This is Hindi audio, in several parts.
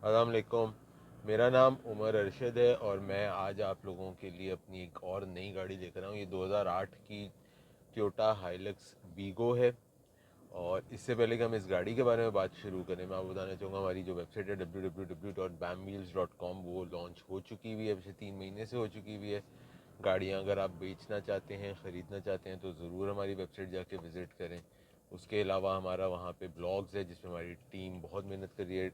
अस्सलाम वालेकुम। मेरा नाम उमर अरशद है और मैं आज आप लोगों के लिए अपनी एक और नई गाड़ी लेकर आया हूँ। ये 2008 की टोयोटा हाइलक्स वीगो है। और इससे पहले कि हम इस गाड़ी के बारे में बात शुरू करें, मैं आपको बताना चाहूँगा हमारी जो वेबसाइट है www.bamwheels.com वो लॉन्च हो चुकी हुई है, पिछले 3 महीने से हो चुकी हुई है। गाड़ियाँ अगर आप बेचना चाहते हैं, ख़रीदना चाहते हैं तो ज़रूर हमारी वेबसाइट जाके विज़िट करें। उसके अलावा हमारा वहाँ पे ब्लॉग्स है जिसमें हमारी टीम बहुत मेहनत कर रही है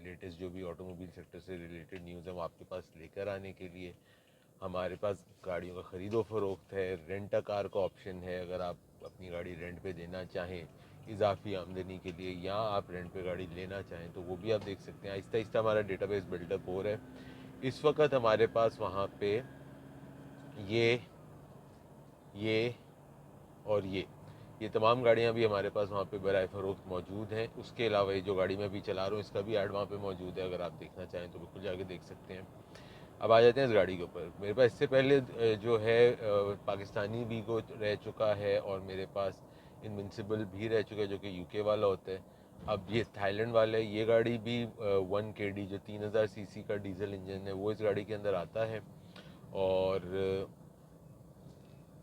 लेटेस्ट जो भी ऑटोमोबाइल सेक्टर से रिलेटेड न्यूज़ है वो आपके पास लेकर आने के लिए। हमारे पास गाड़ियों का ख़रीदो फ़रोख्त है, रेंट अ कार का ऑप्शन है। अगर आप अपनी गाड़ी रेंट पे देना चाहें इजाफी आमदनी के लिए, या आप रेंट पे गाड़ी लेना चाहें तो वो भी आप देख सकते हैं। आहिस्ता आहिस्ता हमारा डेटाबेस बिल्डअप हो रहा है। इस वक्त हमारे पास वहाँ पे ये ये और ये तमाम गाड़ियाँ भी हमारे पास वहाँ पे बराए फ़रोख्त मौजूद हैं। उसके अलावा ये जो गाड़ी मैं अभी चला रहा हूँ इसका भी ऐड वहाँ पे मौजूद है, अगर आप देखना चाहें तो बिल्कुल जाके देख सकते हैं। अब आ जाते हैं इस गाड़ी के ऊपर। मेरे पास इससे पहले जो है पाकिस्तानी वीगो रह चुका है और मेरे पास इनविंसिबल भी रह चुका है जो कि यूके वाला होता है। अब ये थाईलैंड वाला है। ये गाड़ी भी 1 KD जो 3000 सीसी का डीजल इंजन है वो इस गाड़ी के अंदर आता है। और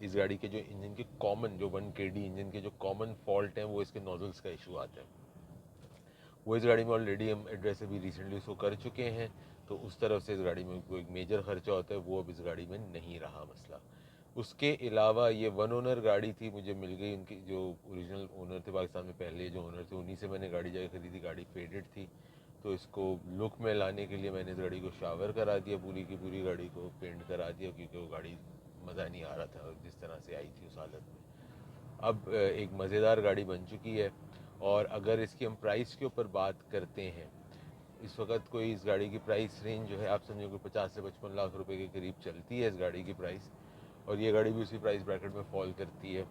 इस गाड़ी के जो इंजन के कॉमन जो 1 KD इंजन के जो कॉमन फॉल्ट हैं वो इसके नोजल्स का इशू आता है। वो इस गाड़ी में ऑलरेडी हम एड्रेस अभी रिसेंटली उसको कर चुके हैं, तो उस तरफ से इस गाड़ी में कोई एक मेजर खर्चा होता है वो अब इस गाड़ी में नहीं रहा मसला। उसके अलावा ये वन ओनर गाड़ी थी, मुझे मिल गई। उनकी जो ओरिजिनल ओनर थे पाकिस्तान में पहले जो ओनर थे उन्हीं से मैंने गाड़ी जाकर खरीदी। गाड़ी फेडेड थी तो इसको लुक में लाने के लिए मैंने इस गाड़ी को शावर करा दिया, पूरी की पूरी गाड़ी को पेंट करा दिया, क्योंकि वो गाड़ी मज़ा नहीं आ रहा था जिस तरह से आई थी उस हालत में। अब एक मज़ेदार गाड़ी बन चुकी है। और अगर इसकी हम प्राइस के ऊपर बात करते हैं, इस वक्त कोई इस गाड़ी की प्राइस रेंज जो है आप समझो कि 50 से 55 लाख रुपए के करीब चलती है इस गाड़ी की प्राइस। और ये गाड़ी भी उसी प्राइस ब्रैकेट में फॉल करती है।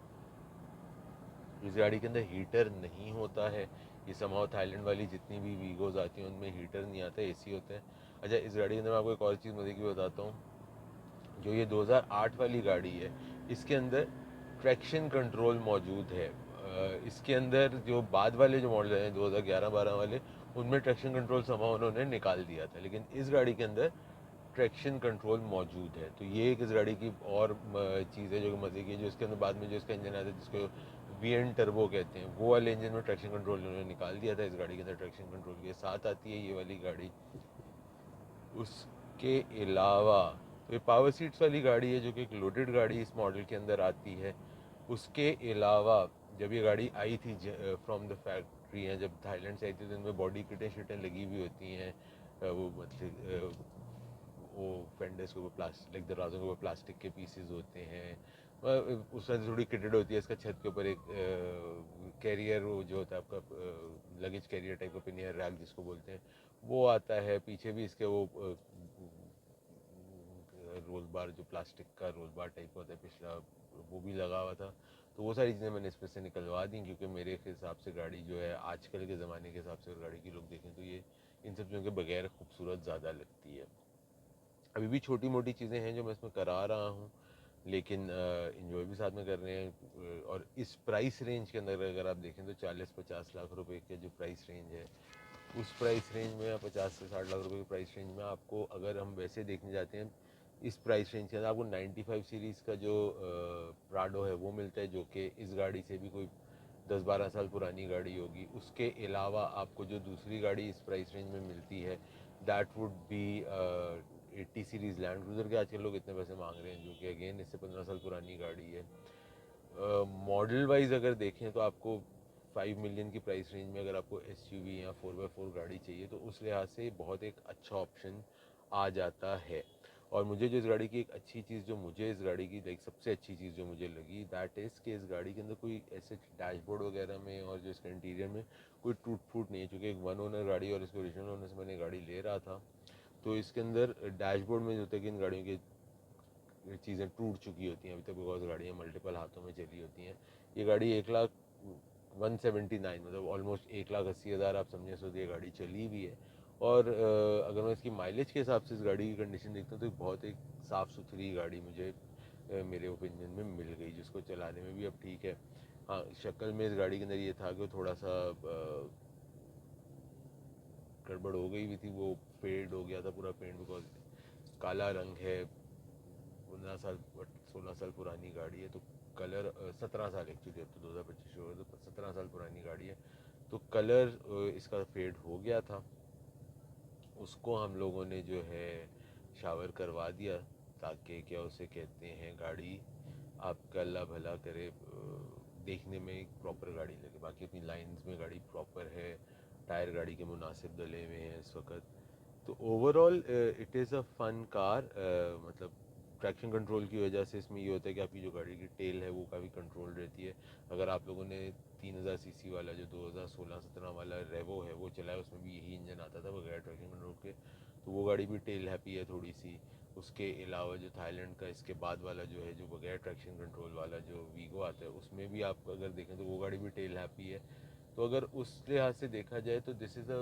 इस गाड़ी के अंदर हीटर नहीं होता है। ये समाओ थाईलैंड वाली जितनी भी वीगोज आती हैं उनमें हीटर नहीं आता है, एसी होता है। अच्छा, इस गाड़ी के अंदर मैं आपको एक और चीज़ मज़े की बताता हूँ। जो ये 2008 वाली गाड़ी है इसके अंदर ट्रैक्शन कंट्रोल मौजूद है। इसके अंदर जो बाद वाले जो मॉडल हैं 2011-12 वाले, उनमें ट्रैक्शन कंट्रोल समा उन्होंने निकाल दिया था, लेकिन इस गाड़ी के अंदर ट्रैक्शन कंट्रोल मौजूद है। तो ये एक इस गाड़ी की और चीज़ है जो मज़े की है। जो इसके अंदर बाद में जो इसका इंजन आता है जिसको VN टर्बो कहते हैं, वो वाले इंजन में ट्रैक्शन कंट्रोल उन्होंने निकाल दिया था। इस गाड़ी के अंदर ट्रैक्शन कंट्रोल के साथ आती है ये वाली गाड़ी। उसके अलावा तो ये पावर सीट्स वाली गाड़ी है जो कि एक लोडेड गाड़ी इस मॉडल के अंदर आती है। उसके अलावा जब ये गाड़ी आई थी फ्रॉम द फैक्ट्री है, जब थाईलैंड से आई थी तो इनमें बॉडी किटें शिटें लगी हुई होती हैं। वो मतलब वो फेंडर्स के ऊपर प्लास्टिक, लाइक दरवाज़ों के ऊपर प्लास्टिक के पीसेस होते हैं। उस वजह से थोड़ी किटेड होती है। इसका छत के ऊपर एक कैरियर वो जो होता है आपका लगेज कैरियर टाइप का पिनियर रैक जिसको बोलते हैं वो आता है। पीछे भी इसके वो रोल बार जो प्लास्टिक का रोल बार टाइप होता है पिछला, वो भी लगा हुआ था। तो वो सारी चीज़ें मैंने इसमें से निकलवा दी, क्योंकि मेरे हिसाब से गाड़ी जो है आजकल के ज़माने के हिसाब से अगर गाड़ी की लुक देखें तो ये इन सब चीज़ों के बगैर खूबसूरत ज़्यादा लगती है। अभी भी छोटी मोटी चीज़ें हैं जो मैं इसमें करा रहा हूँ, लेकिन इन्जॉय भी साथ में कर रहे हैं। और इस प्राइस रेंज के अंदर अगर आप देखें तो 40-50 लाख रुपए के जो प्राइस रेंज है, उस प्राइस रेंज में 50 से 60 लाख रुपए की प्राइस रेंज में आपको, अगर हम वैसे देखने जाते हैं इस प्राइस रेंज के अंदर, आपको 95 सीरीज़ का जो प्राडो है वो मिलता है, जो कि इस गाड़ी से भी कोई 10-12 साल पुरानी गाड़ी होगी। उसके अलावा आपको जो दूसरी गाड़ी इस प्राइस रेंज में मिलती है that would be 80 series land cruiser के। आजकल लोग इतने पैसे मांग रहे हैं, जो कि अगेन इससे 15 साल पुरानी गाड़ी है। मॉडल वाइज अगर देखें तो आपको 5 मिलियन की प्राइस रेंज में अगर आपको SUV या 4x4 गाड़ी चाहिए तो उस लिहाज से बहुत एक अच्छा ऑप्शन आ जाता है। और मुझे जो इस गाड़ी की एक अच्छी चीज़, जो मुझे इस गाड़ी की लाइक सबसे अच्छी चीज़ जो मुझे लगी दैट इज़ कि इस गाड़ी के अंदर कोई ऐसे डैशबोर्ड वगैरह में और जो इसका इंटीरियर में कोई टूट फूट नहीं है। चूँकि एक वन ओनर गाड़ी और इसके ओरिजिनल ओनर से मैंने गाड़ी ले रहा था, तो इसके अंदर डैशबोर्ड में जो होता है कि इन गाड़ियों की चीज़ें टूट चुकी होती हैं अभी तक, बिकॉज गाड़ियाँ मल्टीपल हाथों में चली होती हैं। ये गाड़ी 1,79,000 मतलब ऑलमोस्ट 1,80,000 आप समझे सो ये गाड़ी चली हुई है। और अगर मैं इसकी माइलेज के हिसाब से इस गाड़ी की कंडीशन देखता हूँ तो बहुत एक साफ़ सुथरी गाड़ी मुझे मेरे ओपिनियन में मिल गई, जिसको चलाने में भी अब ठीक है। हाँ, शक्ल में इस गाड़ी के अंदर ये था कि थोड़ा सा गड़बड़ हो गई भी थी, वो फेड हो गया था पूरा पेंट, बिकॉज काला रंग है, 15 साल 16 साल पुरानी गाड़ी है, तो कलर 17 साल एक्चुअली, अब तो 2025 हो गया, तो 17 साल पुरानी गाड़ी है, तो कलर इसका फेड हो गया था। उसको हम लोगों ने जो है शावर करवा दिया, ताकि क्या उसे कहते हैं, गाड़ी आपका अल्लाह भला करे देखने में एक प्रॉपर गाड़ी लगे। बाकी अपनी लाइंस में गाड़ी प्रॉपर है, टायर गाड़ी के मुनासिब डले हुए हैं इस वक्त। तो overall it is a fun car, मतलब ट्रैक्शन कंट्रोल की वजह से इसमें ये होता है कि आपकी जो गाड़ी की टेल है वो काफ़ी कंट्रोल रहती है। अगर आप लोगों ने 3000 सीसी वाला जो 2016-17 वाला रेवो है वो चलाया, उसमें भी यही इंजन आता था बगैर ट्रैक्शन कंट्रोल के, तो वो गाड़ी भी टेल हैप्पी है थोड़ी सी। उसके अलावा जो थाईलैंड का इसके बाद वाला जो है, जो बगैर ट्रैक्शन कंट्रोल वाला जो वीगो आता है, उसमें भी आप अगर देखें तो वो गाड़ी भी टेल हैप्पी है। तो अगर उस लिहाज से देखा जाए तो this is a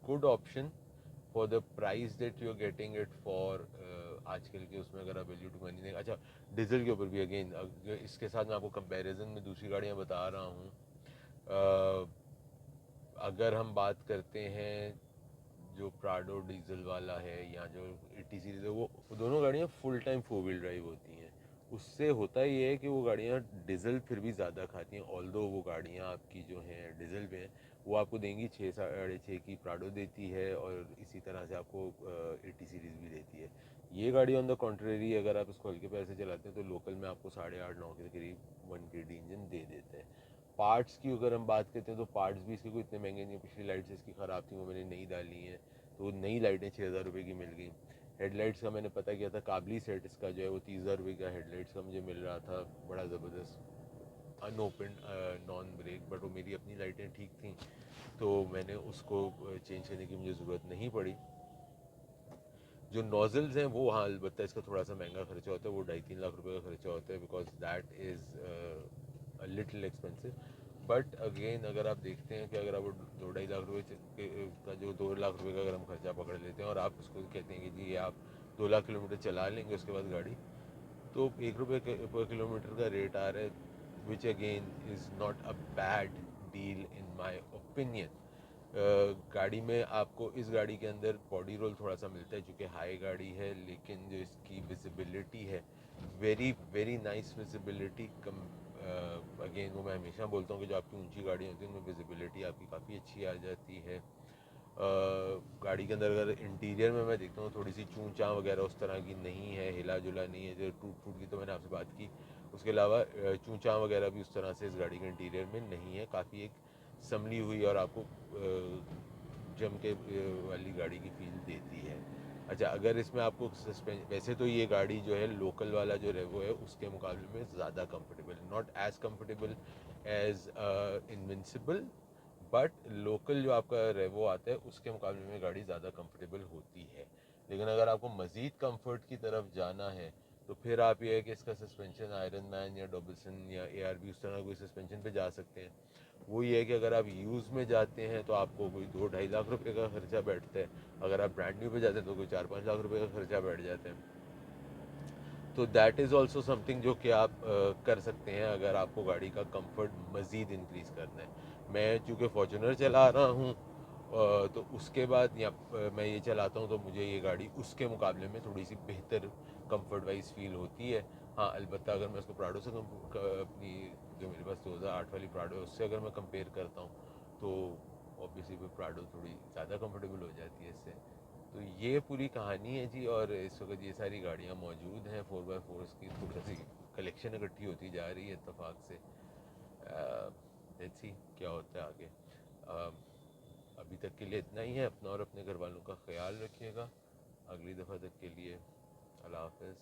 good option for the price that you are getting it for. आजकल के उसमें अगर आप वैल्यू टू मनी दें, अच्छा डीजल के ऊपर भी अगेन इसके साथ मैं आपको कंपैरिजन में दूसरी गाड़ियाँ बता रहा हूँ। अगर हम बात करते हैं जो प्राडो डीजल वाला है या जो 80 सीरीज है, वो दोनों गाड़ियाँ फुल टाइम 4 व्हील ड्राइव होती हैं। उससे होता ये है कि वो गाड़ियाँ डीजल फिर भी ज़्यादा खाती हैं, ऑल्दो वो गाड़ियाँ आपकी जो हैं डीजल पे हैं, वो आपको देंगी 6 साढ़े 6 की प्राडो देती है, और इसी तरह से आपको 80 सीरीज़ भी देती है। ये गाड़ी ऑन द कॉन्ट्रेरी अगर आप इसको हल्के पैर से चलाते हैं तो लोकल में आपको 8.5-9 के करीब 1 KD इंजन दे देते हैं। पार्ट्स की अगर हम बात करते हैं तो पार्ट्स भी इसके कोई इतने महंगे नहीं। पिछली लाइट्स इसकी ख़राब थी, वो मैंने नई डाली हैं, तो नई लाइटें 6000 रुपये की मिल गई। हेडलाइट्स का मैंने पता किया था, काबली सेट इसका जो है वो 30,000 रुपये का हेडलाइट्स का मुझे मिल रहा था, बड़ा ज़बरदस्त अनओपन नॉन ब्रेक, बट वो मेरी अपनी लाइटें ठीक थी, तो मैंने उसको चेंज करने की मुझे ज़रूरत नहीं पड़ी। जो नोज़ल्स हैं वो हाँ अलबत्ता इसका थोड़ा सा महंगा खर्चा होता है, वो 2.5-3 लाख रुपए का खर्चा होता है, because that is a little expensive. But again अगर आप देखते हैं कि अगर आप 2-2.5 लाख रुपये का जो 2 लाख रुपए का अगर हम खर्चा पकड़ लेते हैं और आप उसको कहते हैं कि जी आप 2 लाख किलोमीटर चला लेंगे उसके बाद गाड़ी, तो 1 रुपये पर किलोमीटर का रेट आ रहा है, which again is not a bad deal in my opinion. गाड़ी में आपको इस गाड़ी के अंदर बॉडी रोल थोड़ा सा मिलता है चूँकि हाई गाड़ी है, लेकिन जो इसकी विजिबिलिटी है वेरी वेरी नाइस विजिबिलिटी कम। अगेन वो मैं हमेशा बोलता हूँ कि जो आपकी ऊंची गाड़ी होती है उनमें विजिबिलिटी आपकी काफ़ी अच्छी आ जाती है। गाड़ी के अंदर अगर इंटीरियर में मैं देखता हूँ थोड़ी सी चूँ चाँ वगैरह उस तरह की नहीं है, हिला जुला नहीं है, जो टूट फूट की तो मैंने आपसे बात की। उसके अलावा चूँ चाँ वगैरह भी उस तरह से इस गाड़ी के इंटीरियर में नहीं है, काफ़ी एक संभली हुई और आपको जम के वाली गाड़ी की फील देती है। अच्छा अगर इसमें आपको वैसे तो ये गाड़ी जो है लोकल वाला जो रेवो है उसके मुकाबले में ज़्यादा comfortable, not as comfortable as invincible, but local जो आपका रेवो आता है उसके मुकाबले में गाड़ी ज़्यादा कंफर्टेबल होती है। लेकिन अगर आपको मज़ीद कंफर्ट की तरफ जाना है तो फिर आप ये है कि इसका सस्पेंशन आयरन मैन या डॉबल्सन या ARB उस तरह कोई सस्पेंशन पे जा सकते हैं। वो ये है कि अगर आप यूज़ में जाते हैं तो आपको कोई 2-2.5 लाख रुपए का खर्चा बैठता है, अगर आप ब्रांड न्यू पे जाते हैं तो कोई 4-5 लाख रुपए का खर्चा बैठ जाता है। तो दैट इज़ ऑल्सो समथिंग जो कि आप कर सकते हैं अगर आपको गाड़ी का कंफर्ट मज़ीद इंक्रीज़ करना है। मैं चूँकि फॉर्चूनर चला रहा हूँ तो उसके बाद या मैं ये चलाता हूँ तो मुझे ये गाड़ी उसके मुकाबले में थोड़ी सी बेहतर कंफर्ट वाइज फील होती है। हाँ अलबत्ता अगर मैं उसको प्राडो से अपनी जो मेरे पास 2008 वाली प्राडो है उससे अगर मैं कंपेयर करता हूँ तो ऑब्वियसली फिर प्राडो थोड़ी ज़्यादा कंफर्टेबल हो जाती है इससे। तो ये पूरी कहानी है जी, और इस वक्त ये सारी गाड़ियाँ मौजूद हैं 4x4 की, थोड़ी सी कलेक्शन इकट्ठी होती जा रही है इत्तेफाक से। लेट्स सी क्या होता है आगे। अभी तक के लिए इतना ही है। अपना और अपने घर वालों का ख्याल रखिएगा। अगली दफ़ा तक के लिए अल्लाह हाफ़िज़।